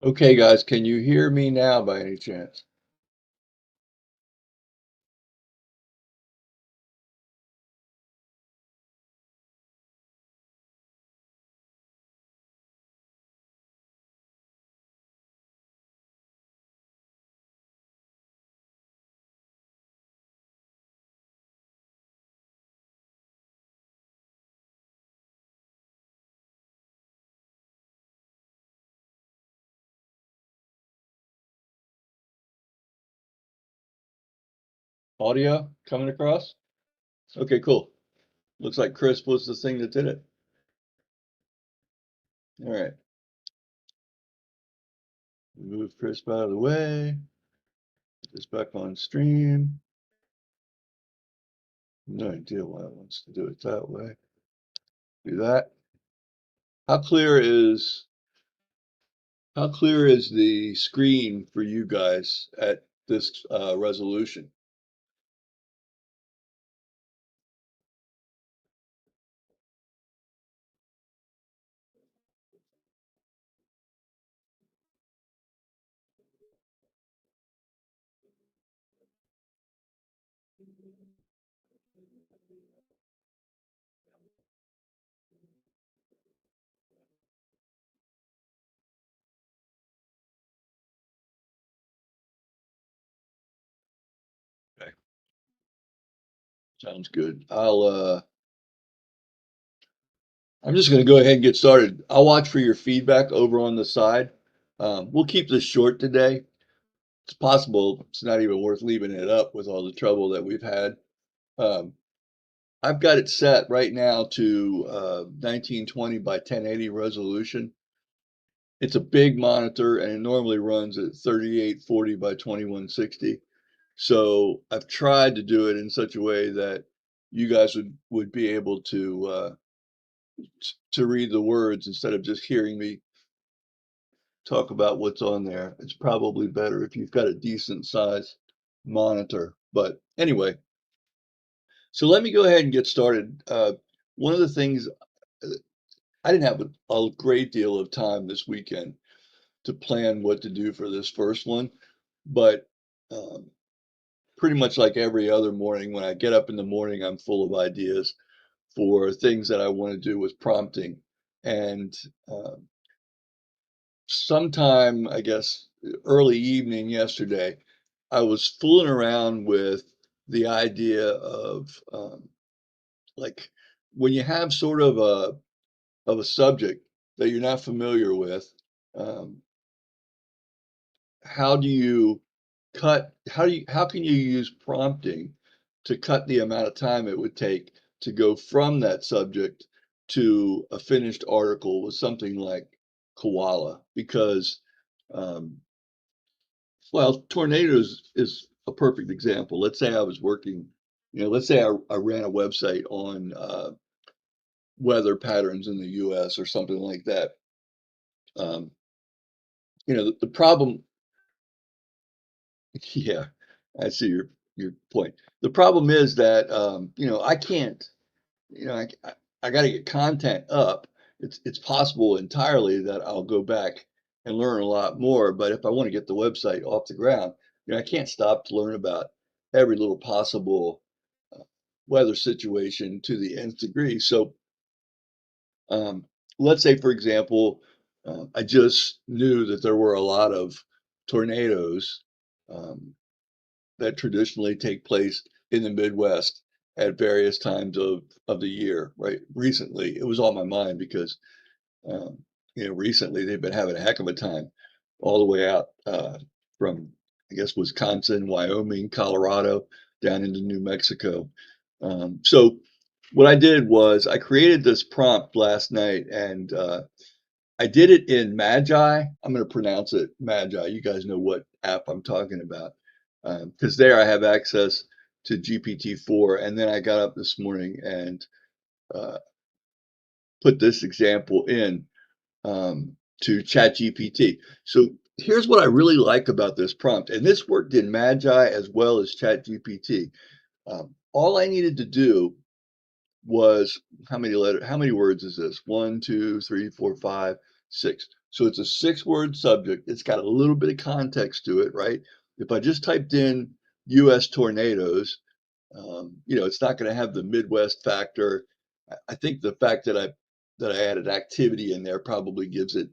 Okay, guys, can you hear me now by any chance? Audio coming across? Okay, cool. Looks like Chris was the thing that did it. All right, move Chris out of the way. Put this back on stream. No idea why it wants to do it that way. Do that. How clear is how clear is the screen for you guys at this resolution? Okay, sounds good. I'm just going to go ahead and get started. I'll watch for your feedback over on the side. We'll keep this short today. It's possible it's not even worth leaving it up with all the trouble that we've had. Um, I've got it set right now to 1920 by 1080 resolution. It's a big monitor and it normally runs at 3840 by 2160. So I've tried to do it in such a way that you guys would be able to read the words instead of just hearing me talk about what's on there. It's probably better if you've got a decent size monitor. But anyway, so let me go ahead and get started. One of the things, uh, I didn't have a great deal of time this weekend to plan what to do for this first one, but um, pretty much like every other morning, when I get up in the morning, I'm full of ideas for things that I want to do with prompting. And sometime, I guess, early evening yesterday, I was fooling around with the idea of like when you have sort of a subject that you're not familiar with, um, how do you how can you use prompting to cut the amount of time it would take to go from that subject to a finished article with something like koala? Because um, well, tornadoes is a perfect example. Let's say I was working, let's say I ran a website on weather patterns in the US or something like that. Um, the problem, yeah, I see your point. The problem is that I can't, I got to get content up. It's possible entirely that I'll go back and learn a lot more, but if I want to get the website off the ground, I can't stop to learn about every little possible uh, weather situation to the nth degree. So um, let's say, for example, I just knew that there were a lot of tornadoes um, that traditionally take place in the Midwest at various times of the year, right? Recently, it was on my mind because um, recently they've been having a heck of a time all the way out from, I guess, Wisconsin, Wyoming, Colorado, down into New Mexico. So what I did was I created this prompt last night and I did it in Magi. I'm going to pronounce it Magi. You guys know what app I'm talking about. Because there I have access to GPT-4. And then I got up this morning and uh, put this example in to ChatGPT. So here's what I really like about this prompt. And this worked in Magi as well as ChatGPT. All I needed to do was how many words is this? One, two, three, four, five. 6. So it's a 6-word subject. It's got a little bit of context to it, right? If I just typed in U.S. tornadoes, it's not going to have the Midwest factor. I think the fact that I added activity in there probably gives it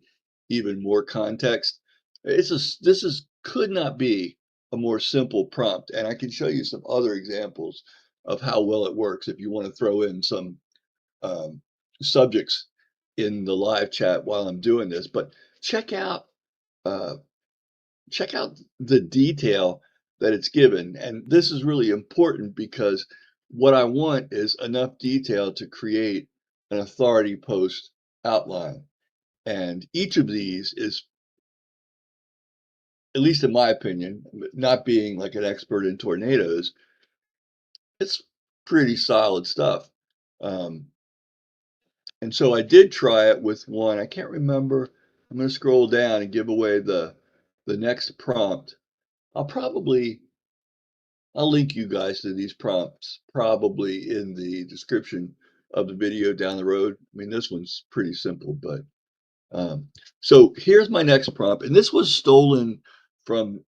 even more context. This could not be a more simple prompt, and I can show you some other examples of how well it works if you want to throw in some um, subjects in the live chat while I'm doing this. But check out uh, check out the detail that it's given. And this is really important because what I want is enough detail to create an authority post outline. And each of these is, at least in my opinion, not being like an expert in tornadoes, it's pretty solid stuff. Um, and so I did try it with one. I can't remember. I'm going to scroll down and give away the next prompt. I'll probably I'll link you guys to these prompts probably in the description of the video down the road. I mean, this one's pretty simple, but so here's my next prompt, and this was stolen from,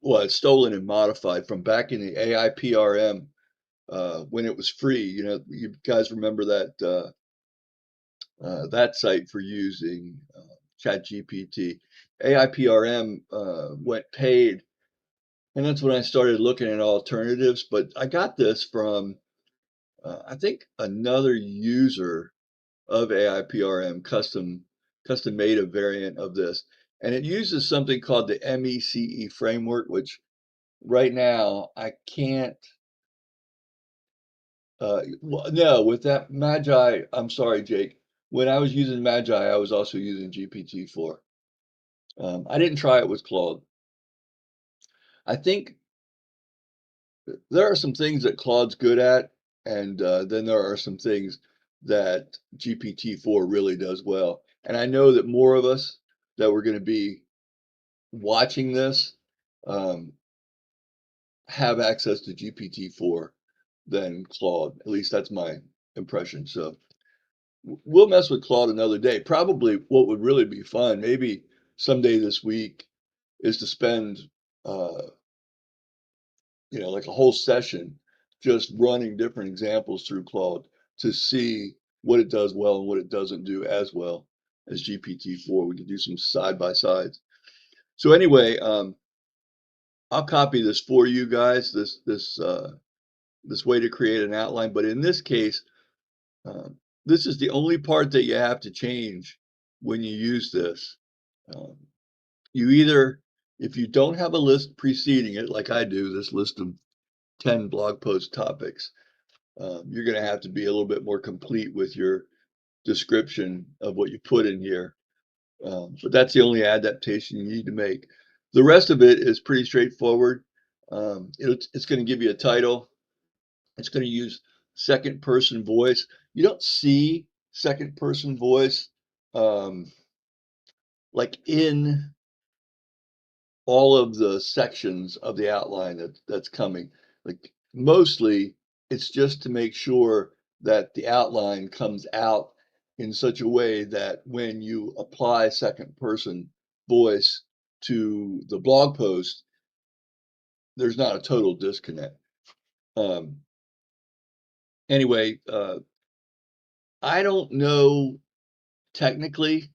well, it's stolen and modified from back in the AIPRM when it was free. You guys remember that site for using ChatGPT. AIPRM went paid, and that's when I started looking at alternatives. But I got this from I think another user of AIPRM custom made a variant of this, and it uses something called the MECE framework, which right now I can't. Well, no, with that Magi, I'm sorry, Jake. When I was using Magi, I was also using GPT-4. I didn't try it with Claude. I think there are some things that Claude's good at, and then there are some things that GPT-4 really does well. And I know that more of us that we're going to be watching this um, have access to GPT-4 than Claude. At least that's my impression. So we'll mess with Claude another day. Probably what would really be fun, maybe someday this week, is to spend uh, like a whole session just running different examples through Claude to see what it does well and what it doesn't do as well as GPT-4. We can do some side by sides. So anyway, I'll copy this for you guys, this way to create an outline. But in this case, this is the only part that you have to change when you use this. Um, you either, if you don't have a list preceding it, like I do, this list of 10 blog post topics, you're going to have to be a little bit more complete with your description of what you put in here. But that's the only adaptation you need to make. The rest of it is pretty straightforward. It's going to give you a title. It's going to use second person voice. You don't see second person voice um, like in all of the sections of the outline that's coming. Like mostly it's just to make sure that the outline comes out in such a way that when you apply second person voice to the blog post, there's not a total disconnect. Um, anyway, I don't know technically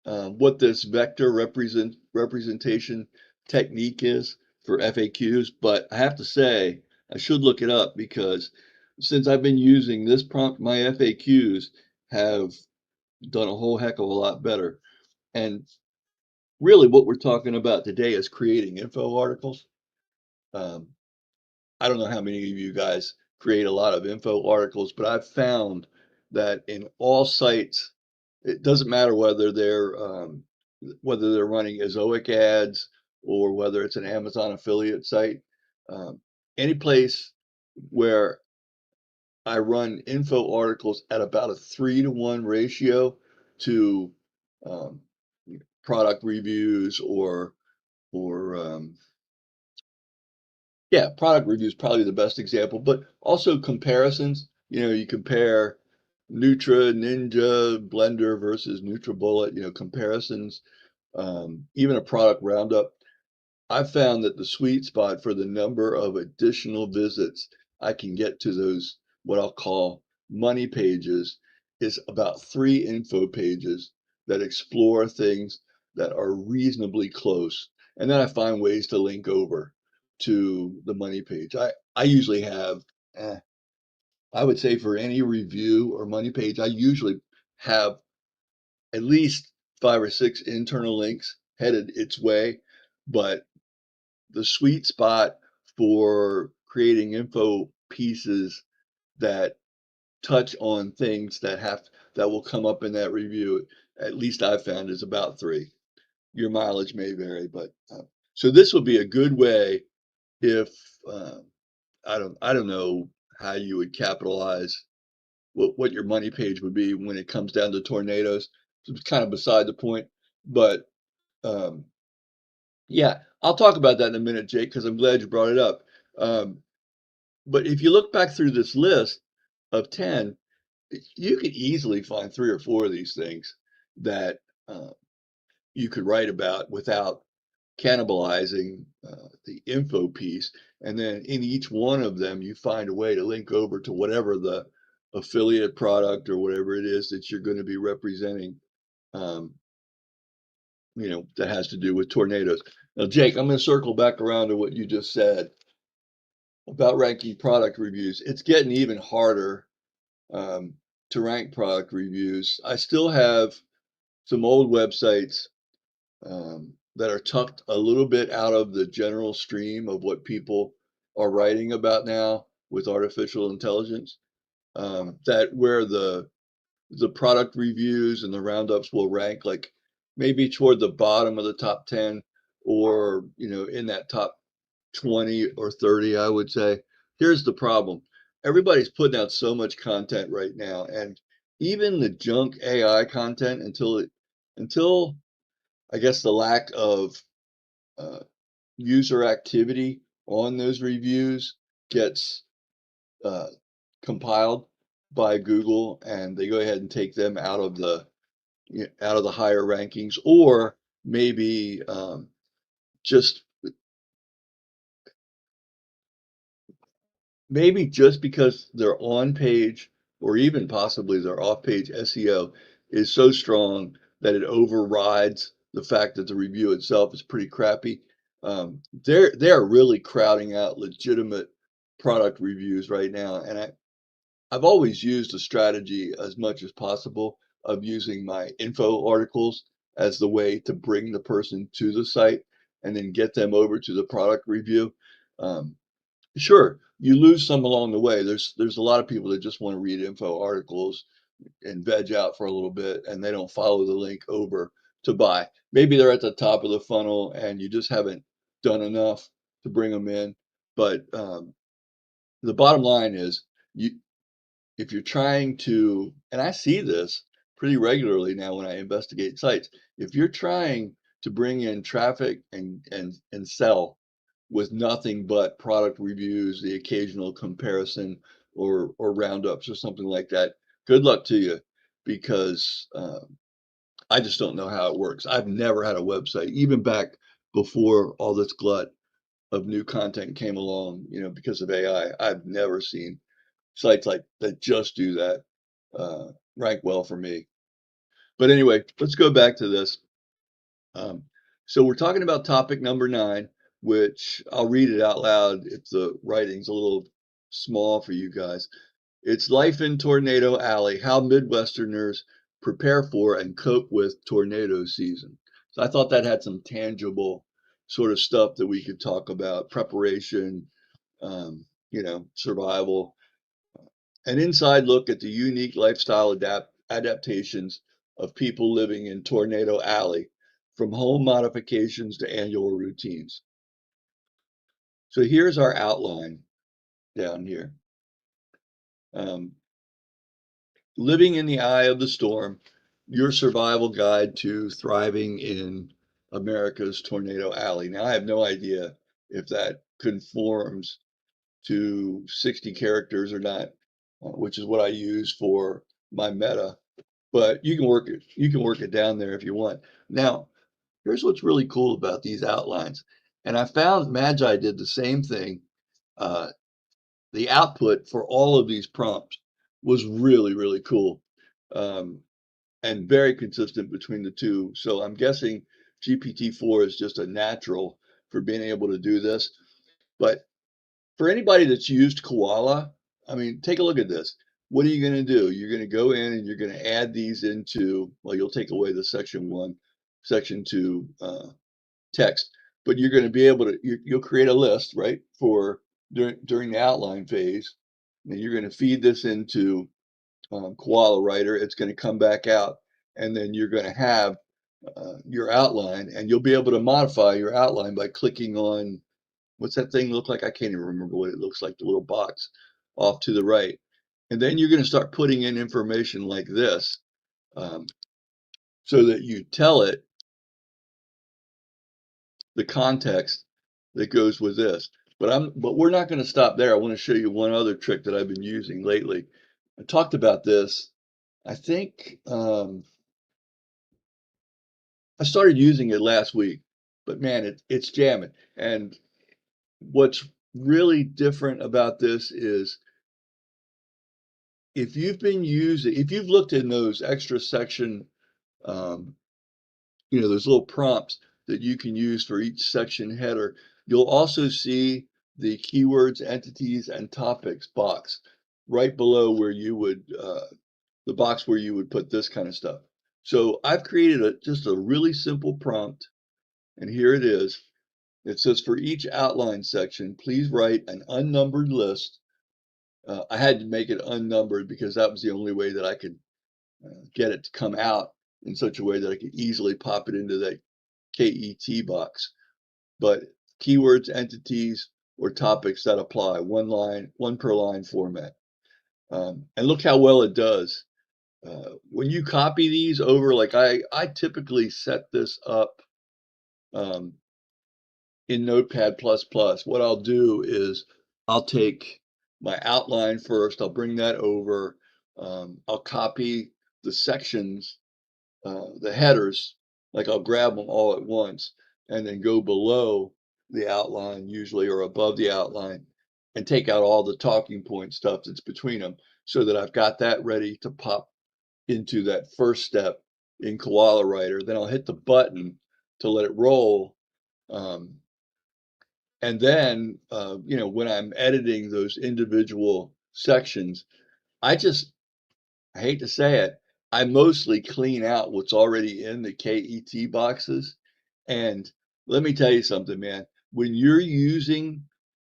what this vector representation technique is for FAQs, but I have to say I should look it up because since I've been using this prompt, my FAQs have done a whole heck of a lot better. And really what we're talking about today is creating info articles. Um, I don't know how many of you guys create a lot of info articles, but I've found that in all sites, it doesn't matter whether they're running Ezoic ads or whether it's an Amazon affiliate site. Um, any place where I run info articles at about a 3-to-1 ratio to um, product reviews or yeah, product reviews probably the best example, but also comparisons. You compare Nutra, Ninja, Blender versus NutriBullet, you know, comparisons, even a product roundup. I've found that the sweet spot for the number of additional visits I can get to those, what I'll call money pages, is about 3 info pages that explore things that are reasonably close. And then I find ways to link over to the money page. I usually have, eh, I would say for any review or money page, I usually have at least 5 or 6 internal links headed its way. But the sweet spot for creating info pieces that touch on things that will come up in that review, at least I've found, is about 3. Your mileage may vary, but so this would be a good way if uh, I don't know how you would capitalize what your money page would be when it comes down to tornadoes. It's kind of beside the point, but um, yeah, I'll talk about that in a minute, Jake, because I'm glad you brought it up. Um, but if you look back through this list of 10, you could easily find 3 or 4 of these things that uh, you could write about without cannibalizing the info piece. And then in each one of them, you find a way to link over to whatever the affiliate product or whatever it is that you're going to be representing, um, you know, that has to do with tornadoes. Now, Jake, I'm going to circle back around to what you just said about ranking product reviews. It's getting even harder um, to rank product reviews. I still have some old websites that are tucked a little bit out of the general stream of what people are writing about now with artificial intelligence. That where the product reviews and the roundups will rank like maybe toward the bottom of the top 10, or you know, in that top 20 or 30, I would say. Here's the problem. Everybody's putting out so much content right now, and even the junk AI content, until I guess the lack of uh, user activity on those reviews gets uh, compiled by Google, and they go ahead and take them out of the, you know, out of the higher rankings, or maybe just maybe just because their on page or even possibly their off page SEO is so strong that it overrides the fact that the review itself is pretty crappy. They're really crowding out legitimate product reviews right now, and I've always used a strategy as much as possible of using my info articles as the way to bring the person to the site and then get them over to the product review. Um, Sure, you lose some along the way. There's a lot of people that just want to read info articles and veg out for a little bit, and they don't follow the link over to buy. Maybe they're at the top of the funnel and you just haven't done enough to bring them in. But the bottom line is, you if you're trying to, and I see this pretty regularly now when I investigate sites, if you're trying to bring in traffic and sell with nothing but product reviews, the occasional comparison or roundups or something like that, good luck to you, because I just don't know how it works. I've never had a website, even back before all this glut of new content came along, you know, because of AI. I've never seen sites like that just do that rank well for me. But anyway, let's go back to this. Um, so we're talking about topic number 9, which I'll read it out loud if the writing's a little small for you guys. It's life in Tornado Alley, how Midwesterners prepare for and cope with tornado season. So I thought that had some tangible sort of stuff that we could talk about: preparation, you know, survival, an inside look at the unique lifestyle adaptations of people living in Tornado Alley, from home modifications to annual routines. So here's our outline down here. Um, Living in the eye of the storm, your survival guide to thriving in America's Tornado Alley. Now, I have no idea if that conforms to 60 characters or not, which is what I use for my meta, but you can work it down there if you want. Now, here's what's really cool about these outlines. And I found Magi did the same thing. Uh, the output for all of these prompts was really, really cool. Um, and very consistent between the two. So I'm guessing GPT-4 is just a natural for being able to do this. But for anybody that's used Koala, I mean, take a look at this. What are you going to do? You're going to go in and you're going to add these into, well, you'll take away the section 1, section 2 text, but you're going to be able to, you'll create a list, right, for during the outline phase. And you're going to feed this into Koala Writer. It's going to come back out, and then you're going to have your outline, and you'll be able to modify your outline by clicking on, what's that thing look like? I can't even remember what it looks like, the little box off to the right. And then you're going to start putting in information like this, um, so that you tell it the context that goes with this. But we're not going to stop there. I want to show you one other trick that I've been using lately. I talked about this, I think, I started using it last week, but man, it's jamming. And what's really different about this is if you've looked in those extra section, um, those little prompts that you can use for each section header, you'll also see the keywords, entities, and topics box right below where you would, the box where you would put this kind of stuff. So I've created just a really simple prompt, and here it is. It says for each outline section, please write an unnumbered list. I had to make it unnumbered because that was the only way that I could get it to come out in such a way that I could easily pop it into that KET box. But keywords, entities, or topics that apply, one per line format. And look how well it does. When you copy these over, like I typically set this up um, in Notepad++. What I'll do is I'll take my outline first, I'll bring that over, I'll copy the sections, the headers, like I'll grab them all at once and then go below the outline usually or above the outline and take out all the talking point stuff that's between them so that I've got that ready to pop into that first step in Koala Writer. Then I'll hit the button to let it roll. Um, and then, when I'm editing those individual sections, I hate to say it, I mostly clean out what's already in the KET boxes. And let me tell you something, man, when you're using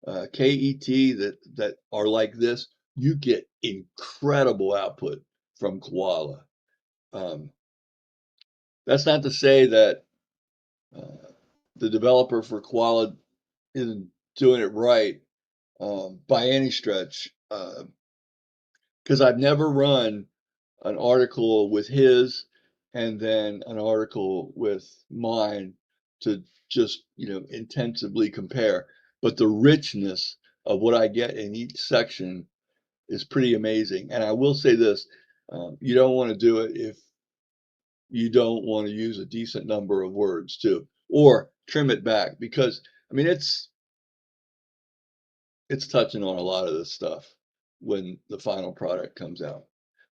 KET that are like this, you get incredible output from Koala. Um, that's not to say that uh, the developer for Koala isn't doing it right by any stretch, because I've never run an article with his and then an article with mine to just, intensively compare. But the richness of what I get in each section is pretty amazing. And I will say this, you don't want to do it if you don't want to use a decent number of words too, or trim it back because, I mean, it's touching on a lot of this stuff when the final product comes out.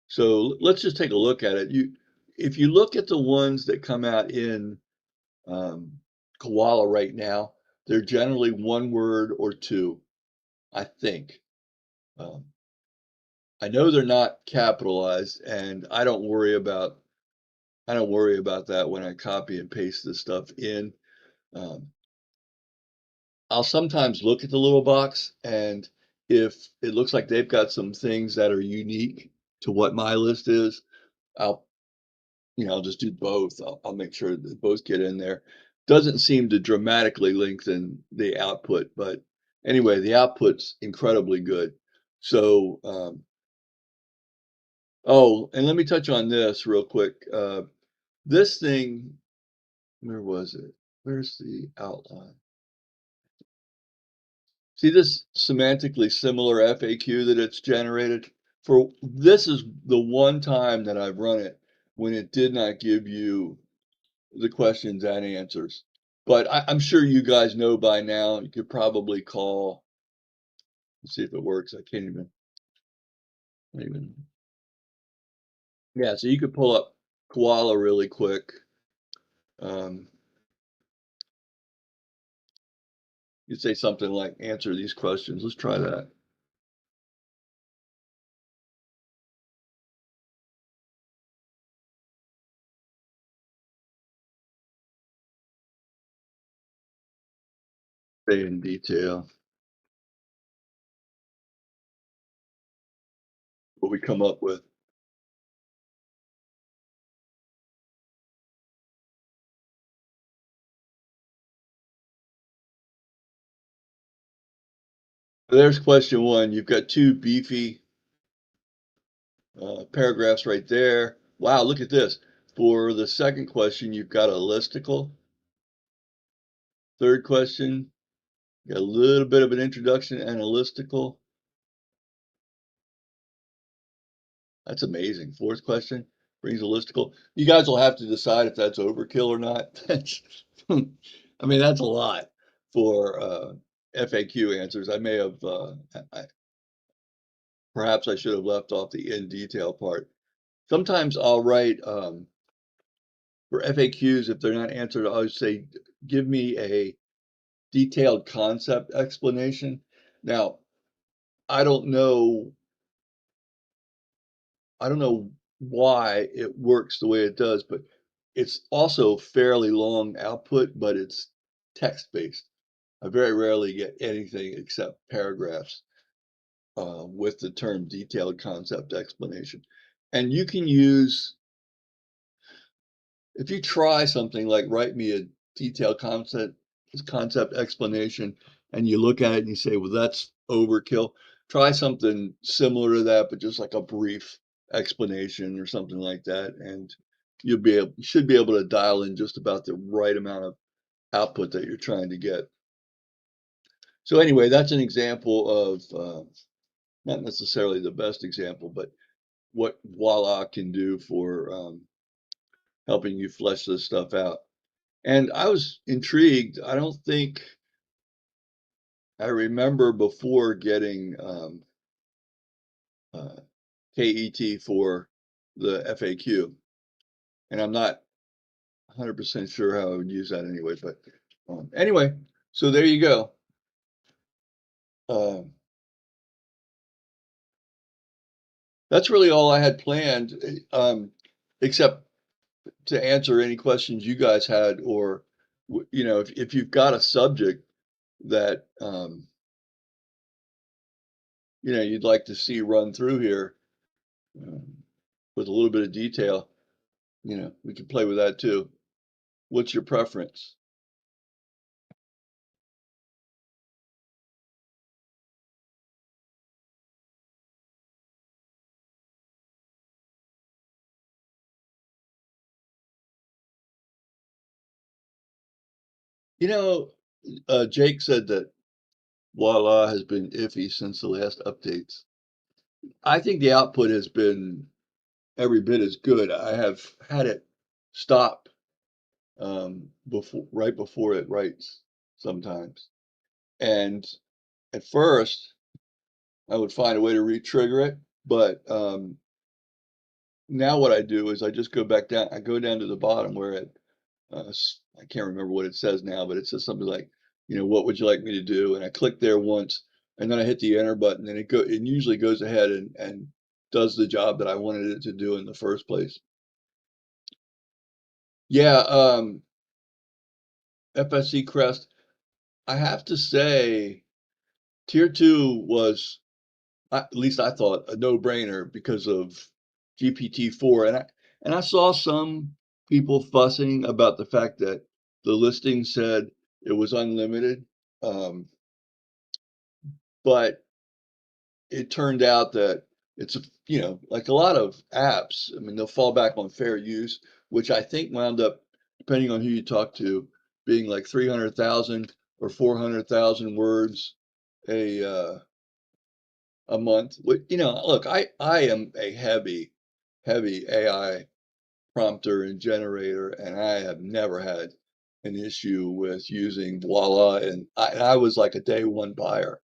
So let's just take a look at it. If you look at the ones that come out in um, Koala right now, they're generally one word or two, I think. Um, I know they're not capitalized, and I don't worry about that when I copy and paste this stuff in. Um, I'll sometimes look at the little box, and if it looks like they've got some things that are unique to what my list is, I'll I'll just do both. I'll make sure that both get in there. Doesn't seem to dramatically lengthen the output, but anyway, the output's incredibly good. So, oh, and let me touch on this real quick. This thing, where was it? Where's the outline? See this semantically similar FAQ that it's generated? for this is the one time that I've run it when it did not give you the questions and answers. But I'm sure you guys know by now, you could probably call, let's see if it works. I can't even, yeah, so you could pull up Koala really quick. Um, you say something like, answer these questions. Let's try that. Say in detail what we come up with. There's question one. You've got two beefy paragraphs right there. Wow, look at this. For the second question, you've got a listicle. Third question, got a little bit of an introduction and a listicle. That's amazing. Fourth question brings a listicle. You guys will have to decide if that's overkill or not. I mean, that's a lot for FAQ answers. I may have, perhaps I should have left off the in detail part. Sometimes I'll write for FAQs, if they're not answered, I'll always say, give me a detailed concept explanation. Now, I don't know I don't know why it works the way it does, but it's also fairly long output, but it's text-based. I very rarely get anything except paragraphs with the term detailed concept explanation. And you can use, if you try something like write me a detailed concept explanation, and you look at it and you say, well, that's overkill. Try something similar to that, but just like a brief explanation or something like that, and you should be able to dial in just about the right amount of output that you're trying to get. So anyway, that's an example of not necessarily the best example, but what Voila can do for helping you flesh this stuff out. And I was intrigued. I don't think I remember before getting uh, KET for the FAQ, and I'm not 100% sure how I would use that anyway. But anyway, so there you go. Uh, that's really all I had planned, except to answer any questions you guys had, or if you've got a subject that you'd like to see run through here um, with a little bit of detail, we can play with that too. What's your preference? You know, Jake said that Voila has been iffy since the last updates. I think the output has been every bit as good. I have had it stop right before it writes sometimes. And at first, I would find a way to re-trigger it, but now what I do is I just go back down. I go down to the bottom where I can't remember what it says now, but it says something like, what would you like me to do? And I click there once, and then I hit the enter button, and it usually goes ahead and does the job that I wanted it to do in the first place. Yeah, FSC Crest. I have to say, Tier 2 was, at least I thought, a no-brainer because of GPT-4, and I saw some people fussing about the fact that the listing said it was unlimited, um, but it turned out that it's like a lot of apps. I mean, they'll fall back on fair use, which I think wound up, depending on who you talk to, being like 300,000 or 400,000 words a a month. You know, look, I am a heavy AI prompter and generator, and I have never had an issue with using Voila. And I was like a day one buyer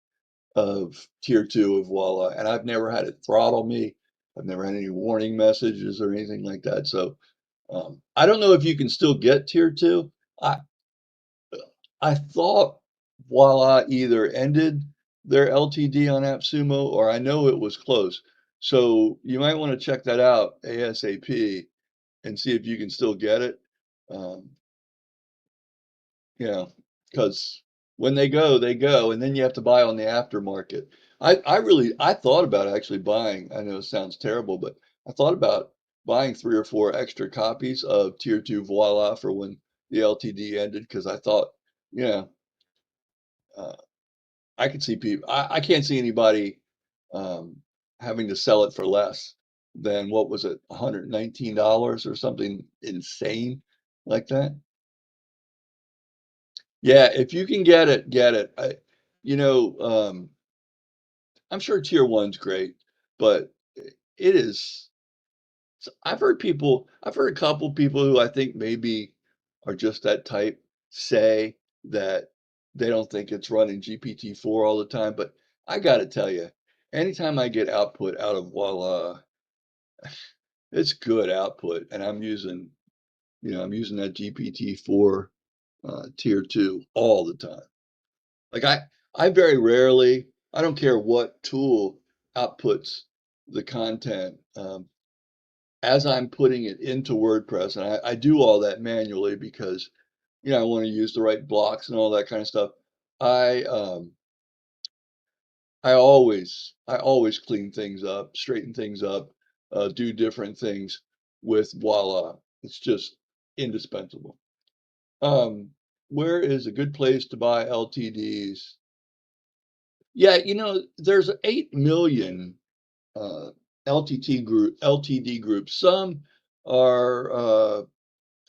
of tier two of Voila, and I've never had it throttle me. I've never had any warning messages or anything like that. So I don't know if you can still get tier two. I I thought Voila either ended their LTD on AppSumo, or I know it was close. So you might want to check that out ASAP and see if you can still get it. Um, you know, because when they go, and then you have to buy on the aftermarket. I thought about actually buying. I know it sounds terrible, but I thought about buying 3 or 4 extra copies of Tier 2 Voila for when the LTD ended, because I thought, you know, uh, I could see people. I can't see anybody um, having to sell it for less than what was it, $119 or something insane like that. Yeah, if you can get it, get it. You know, I'm sure tier one's great, but it is. I've heard a couple people who I think maybe are just that type say that they don't think it's running GPT-4 all the time. But I got to tell you, anytime I get output out of Voila, it's good output, and I'm using that GPT-4 tier two all the time. Like I very rarely, I don't care what tool outputs the content, as I'm putting it into WordPress, and I do all that manually because, I want to use the right blocks and all that kind of stuff. I I always clean things up, straighten things up, do different things with Voila. It's just indispensable. Um, where is a good place to buy LTDs? Yeah, there's 8 million LTD groups. Some are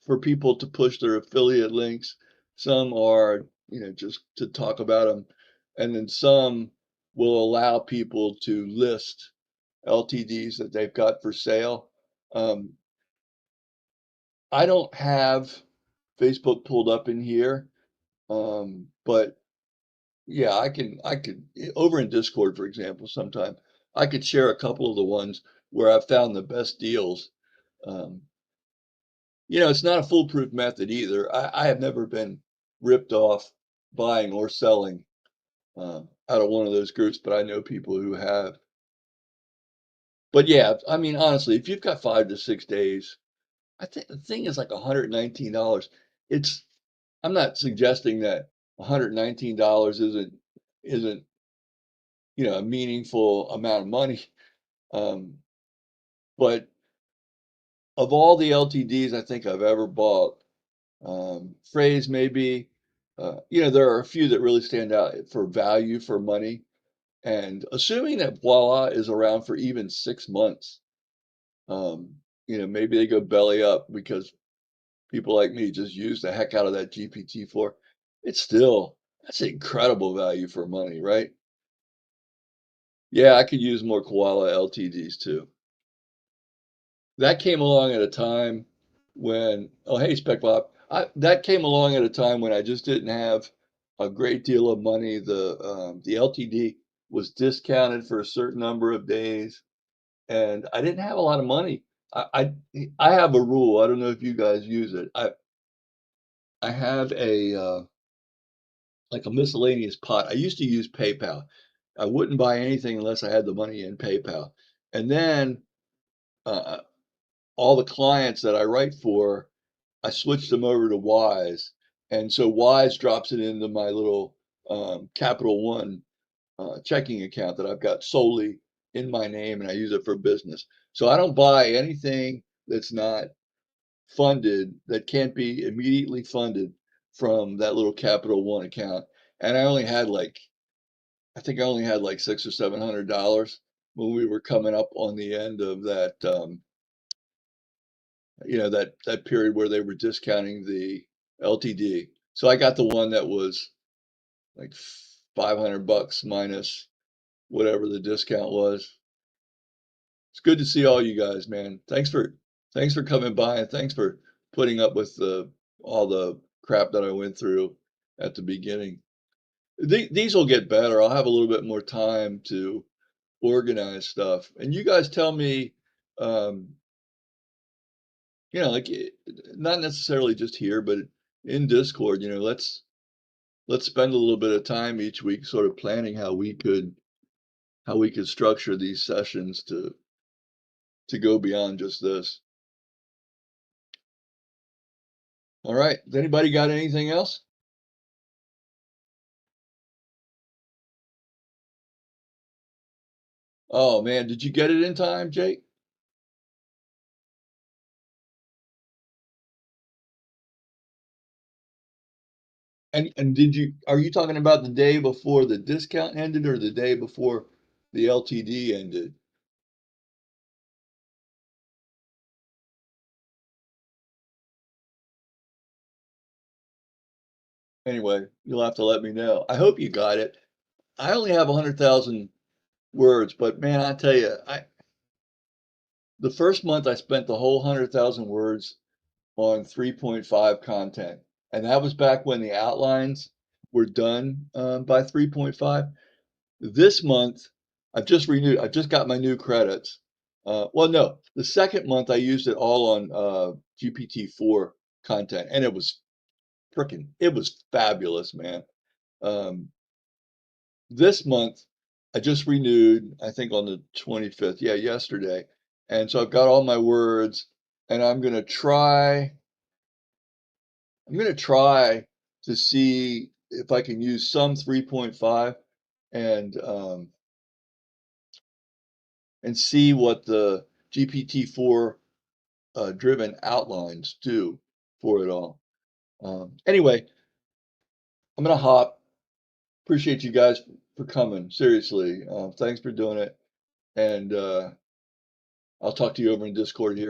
for people to push their affiliate links. Some are, just to talk about them. And then some will allow people to list LTDs that they've got for sale. Um, I don't have Facebook pulled up in here, but yeah, I could over in Discord, for example, sometime I could share a couple of the ones where I've found the best deals. Um, it's not a foolproof method either. I have never been ripped off buying or selling out of one of those groups, but I know people who have. But yeah, I mean, honestly, if you've got 5 to 6 days, I think the thing is like $119. It's I'm not suggesting that $119 isn't a meaningful amount of money. Um, but of all the LTDs I think I've ever bought, phrase maybe, there are a few that really stand out for value for money. And assuming that Voila is around for even 6 months, maybe they go belly up because people like me just use the heck out of that GPT-4. That's incredible value for money, right? Yeah, I could use more Koala LTDs too. That came along at a time when, oh, hey, Spec Bob, that came along at a time when I just didn't have a great deal of money. The LTD was discounted for a certain number of days, and I didn't have a lot of money. I have a rule. I don't know if you guys use it. I have a like a miscellaneous pot. I used to use PayPal. I wouldn't buy anything unless I had the money in PayPal. And then uh, all the clients that I write for, I switched them over to Wise. And so Wise drops it into my little Capital One checking account that I've got solely in my name, and I use it for business. So I don't buy anything that's not funded, that can't be immediately funded from that little Capital One account. And I think I only had like $600 or $700 when we were coming up on the end of that, that period where they were discounting the LTD. So I got the one that was like $500 minus. whatever the discount was. It's good to see all you guys, man. Thanks for coming by, and thanks for putting up with all the crap that I went through at the beginning. These will get better. I'll have a little bit more time to organize stuff. And you guys tell me, um, like not necessarily just here, but in Discord, let's spend a little bit of time each week sort of planning how we could structure these sessions to go beyond just this. All right. Has anybody got anything else? Oh man, did you get it in time, Jake? And are you talking about the day before the discount ended or the day before the LTD ended? Anyway, you'll have to let me know. I hope you got it. I only have 100,000 words, but man, I tell you, the first month I spent the whole 100,000 words on 3.5 content, and that was back when the outlines were done by 3.5. This month, I've just renewed. I've just got my new credits. Well, no, the second month I used it all on GPT-4 content, and it was fabulous, man. Um, this month, I just renewed, I think on the 25th, yeah, yesterday. And so I've got all my words, and I'm gonna try to see if I can use some 3.5 and see what the GPT-4 driven outlines do for it all. Anyway, I'm gonna hop. Appreciate you guys for coming. Seriously, thanks for doing it, and I'll talk to you over in Discord here.